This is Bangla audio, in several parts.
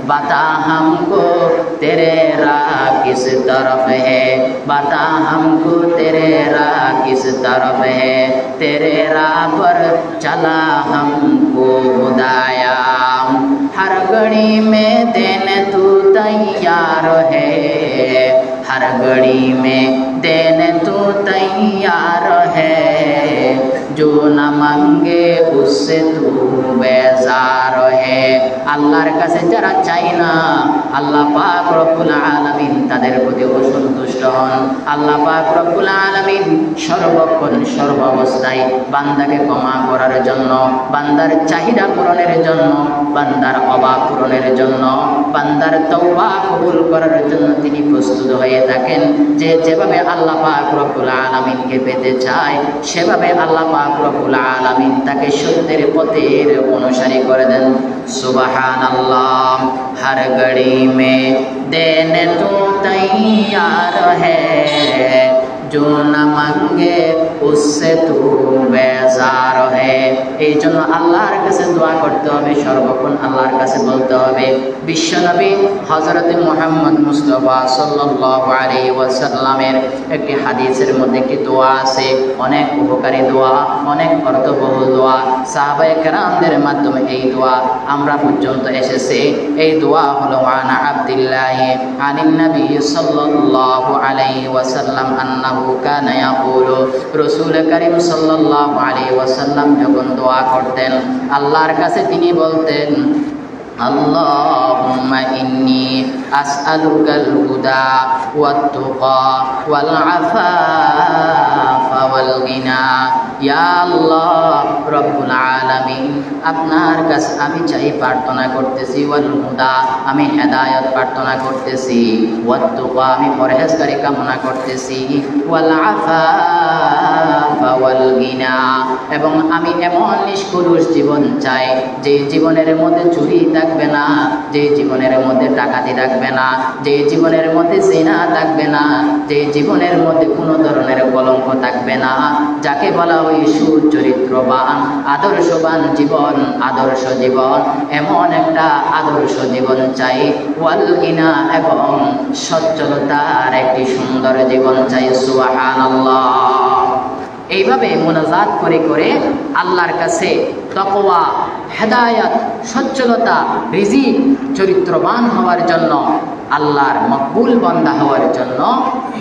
बता हमको तेरे राह किस तरफ है, बता हमको तेरे राह किस तरफ है, तेरे राह पर चला हमको खुदाया। हर घड़ी में देने तू तैयार है, हर घड़ी में देने तू तैयार है, जो न मांगे उससे तू बेजार है। আল্লাহর কাছে যারা চায় না আল্লাহ পাক রব্বুল আলামিন তাদের প্রতি অসন্তুষ্ট হন। আল্লাহ পাক রব্বুল আলামিন সর্বক্ষণ সর্বাবস্থায় বান্দাকে ক্ষমা করার জন্য, বান্দার চাহিদা পূরণের জন্য, বান্দার অভাব পূরণের জন্য, বান্দার তওবা কবুল করার জন্য তিনি প্রস্তুত হয়ে থাকেন। যে যেভাবে আল্লাহ পাক রব্বুল আলামিনকে পেতে চায় সেভাবে আল্লাহ পাক রব্বুল আলামিন তাকে সত্যের পথের অনুসারী করে দেন। सुबहानल्लाह, हर घड़ी में देने तू तैयार है, जो न मांगे उससे तू बेजार है। এই জন্য আল্লাহর কাছে দোয়া করতে হবে, সর্বক্ষণ আল্লাহর কাছে বলতে হবে। বিশ্বনবী হযরত মুহাম্মদ মুস্তাফা সাল্লাল্লাহু আলাইহি ওয়াসাল্লামের একটি হাদিসের মধ্যে একটি দোয়া আছে, অনেক উপকারী দোয়া, অনেক অর্থবহুল দোয়া। সাহাবায়ে কেরামদের মাধ্যমে এই দোয়া আমরা পর্যন্ত এসেছে। এই দোয়া হলো আনা আব্দুল্লাহ আনিন নবী সাল্লাল্লাহু আলাইহি ওয়াসাল্লাম আন্নাহু কানা ইয়াকুলু, রাসূল করিম সাল্লাল্লাহু আলাইহি ওয়াসাল্লাম যখন দোয়া করতেন আল্লাহর কাছে তিনি বলতেন, আল্লাহুম্মা ইন্নী আসআলুকাল হুদা ওয়াত তুকা ওয়াল আফাফা ওয়াল গিনা। ইয়া আল্লাহ রব্বুল আলামিন, আপনার কাছে আমি চাই প্রার্থনা করতেছি, ওয়াল হুদা আমি হেদায়েত প্রার্থনা করতেছি, ওয়াত তুকা আমি পরহেজগারি কামনা করতেছি, ওয়াল আফাফা ওয়াল গিনা এবং আমি এমন নিষ্কলুষ জীবন চাই যে জীবনের মধ্যে চুরি থাকবে না, যে জীবনের মধ্যে ডাকাতি থাকবে না, যে জীবনের মধ্যে জিনা থাকবে না, যে জীবনের মধ্যে কোনো ধরনের কলঙ্ক থাকবে না, যাকে বলা হয় সুচরিত্রবান আদর্শবান জীবন, আদর্শ জীবন, এমন একটা আদর্শ জীবন চাই। ওয়াল গিনা এবং সচ্ছলতার একটি সুন্দর জীবন চাই। সুবহানাল্লাহ। এইভাবে মোনাজাত করে করে আল্লাহর কাছে তাকওয়া, হেদায়েত, সচ্ছলতা, রিজিক, চরিত্রবান হওয়ার জন্য, আল্লাহর মকবুল বান্দা হওয়ার জন্য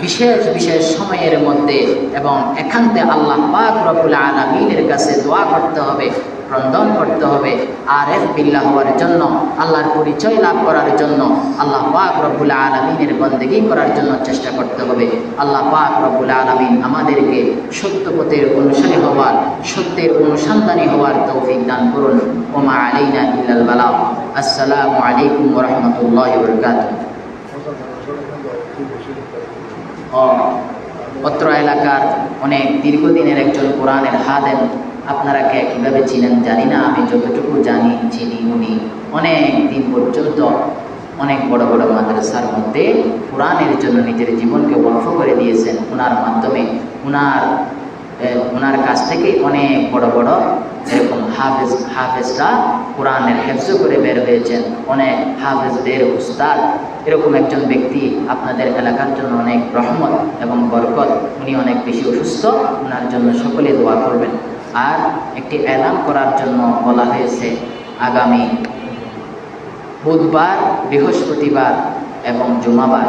বিশেষ বিশেষ সময়ের মধ্যে এবং একান্তে আল্লাহ পাক রব্বুল আলামিনের কাছে দোয়া করতে হবে, ক্রন্দন করতে হবে। আরেফ বিল্লাহ হওয়ার জন্য, আল্লাহর পরিচয় লাভ করার জন্য, আল্লাহ পাক রব্বুল আলামিনের বন্দেগী করার জন্য চেষ্টা করতে হবে। আল্লাহ পাক রব্বুল আলামিন আমাদেরকে সত্য পথের অনুসারী হওয়ার, সত্যের অনুসন্ধানী হওয়ার তৌফিক দান করুন। ওমা আলাইনা ইল্লাল বালাগ। আসসালামু আলাইকুম ওয়া রাহমাতুল্লাহি ওয়া বারাকাতুহু। অত্র এলাকার অনেক দীর্ঘদিনের একজন কোরআনের হাফেজ, আপনারা কে কীভাবে ছিলেন জানি না, আমি যতটুকু জানি চিনি, উনি অনেক দিন পর্যন্ত অনেক বড় বড় মাদ্রাসার মধ্যে কোরআনের জন্য নিজের জীবনকে ওয়াকফ করে দিয়েছেন। ওনার মাধ্যমে ওনার কাছ থেকে অনেক বড় বড় এরকম হাফেজরা কোরআনের হেফজ করে বের হয়েছেন, অনেক হাফেজদের উস্তাদ। এরকম একজন ব্যক্তি আপনাদের এলাকার জন্য অনেক রহমত এবং বরকত। উনি অনেক বেশি অসুস্থ, ওনার জন্য সকলে দোয়া করবেন। আর একটি এলান করার জন্য বলা হয়েছে, আগামী বুধবার, বৃহস্পতিবার এবং জুমাবার